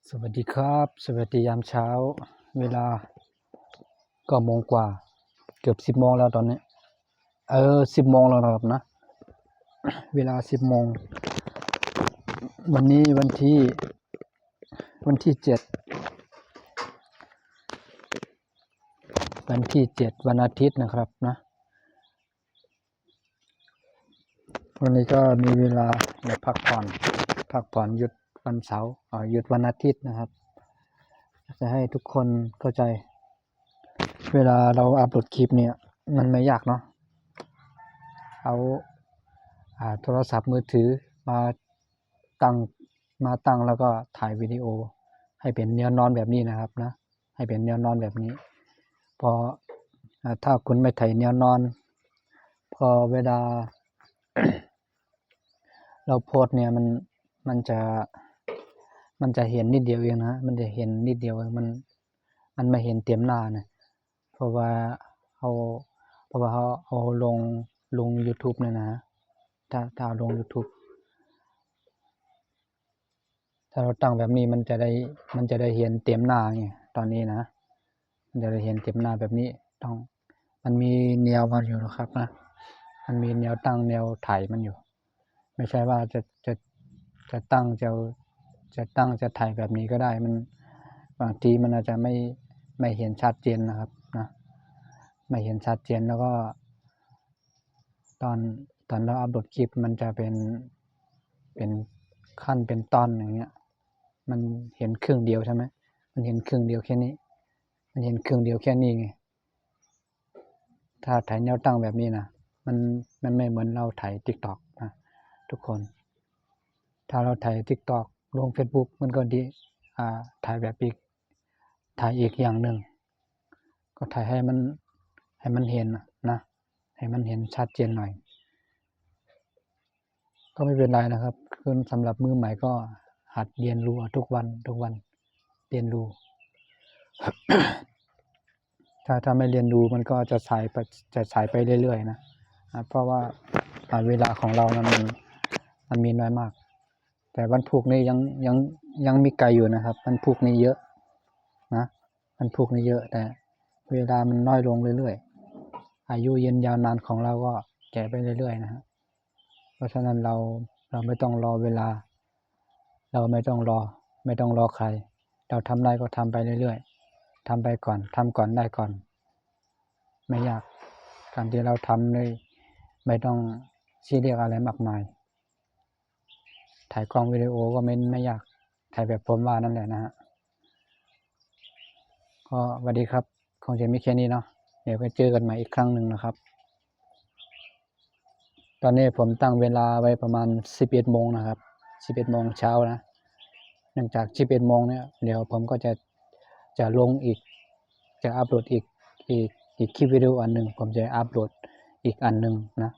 สวัสดีครับสวัสดียามเช้าเวลา9 โมงกว่าเกือบ10 โมงแล้วตอนนี้10 โมงแล้วนะครับนะเวลา10 โมงวันนี้วันที่7วันอาทิตย์นะครับนะวันนี้ก็มีเวลาในพักผ่อนหยุดวันเสาร์หยุดวันอาทิตย์นะครับจะให้ทุกคนเข้าใจเวลาเราอัปโหลดคลิปเนี่ยมันไม่ยากเนาะเอาโทรศัพท์มือถือมาตั้งแล้วก็ถ่ายวิดีโอให้เป็นแนวนอนแบบนี้นะครับนะให้เป็นแนวนอนแบบนี้พอถ้าคุณไม่ถ่ายแนวนอนพอเวลา เราโพสเนี่ยมันจะเห็นนิดเดียวเองนะมันจะเห็นนิดเดียวมันไม่เห็นเต็มหน้านะเพราะว่าเขาเอาลง YouTube เนี่ยนะถ้าลง YouTube ถ้าเราตั้งแบบนี้มันจะได้เห็นเต็มหน้าไงตอนนี้นะมันจะได้เห็นเต็มหน้าแบบนี้มันมีแนวมันอยู่นะครับนะมันมีแนวตั้งแนวถ่ายมันอยู่ไม่ใช่ว่าจะตั้งจะถ่ายแบบนี้ก็ได้มันบางทีมันอาจจะไม่เห็นชัดเจนนะครับนะไม่เห็นชัดเจนแล้วก็ตอนเราอัปโหลดคลิปมันจะเป็นขั้นเป็นตอนอย่างเงี้ยมันเห็นครึ่งเดียวใช่ไหมมันเห็นครึ่งเดียวแค่นี้มันเห็นครึ่งเดียวแค่นี้ไงถ้าถ่ายแนวตั้งแบบนี้นะมันไม่เหมือนเราถ่าย TikTok นะทุกคนถ้าเราถ่าย TikTok ลง Facebook มันก็ดีถ่ายแบบถ่ายอีกอย่างหนึ่งก็ถ่ายให้มันเห็นนะให้มันเห็นชัดเจนหน่อยก็ไม่เป็นไรนะครับคือสำหรับมือใหม่ก็หัดเรียนรู้ทุกวันเรียนรู้ ถ้าไม่เรียนรู้มันก็จะสายไปเรื่อยๆนะเพราะว่าเวลาของเรามันมีน้อยมากแต่วันพุธนี้ยังมีไกลอยู่นะครับวันพุธนี้เยอะนะวันพุธนี้เยอะแต่เวลามันน้อยลงเรื่อยๆอายุยืนยาวนานของเราก็แก่ไปเรื่อยๆนะฮะเพราะฉะนั้นเราไม่ต้องรอเวลาเราไม่ต้องรอใครเราทำได้ก็ทำไปเรื่อยๆทำไปก่อนทำก่อนได้ก่อนไม่ยากการที่เราทำเลยไม่ต้องซีเรียสอะไรมากมายถ่ายกล้องวิดีโอก็ไม่ยากถ่ายแบบผมว่านั่นแหละนะฮะก็สวัสดีครับคงจะมีแค่นี้เนาะเดี๋ยวไปเจอกันใหม่อีกครั้งหนึ่งนะครับตอนนี้ผมตั้งเวลาไว้ประมาณ11 โมงนะครับ11 โมงเช้านะเนื่องจาก11 โมงเนี่ยเดี๋ยวผมก็จะลงอีกจะอัปโหลดอีกคลิปวิดีโออันหนึ่งผมจะอัปโหลดอีกอันหนึ่งนะ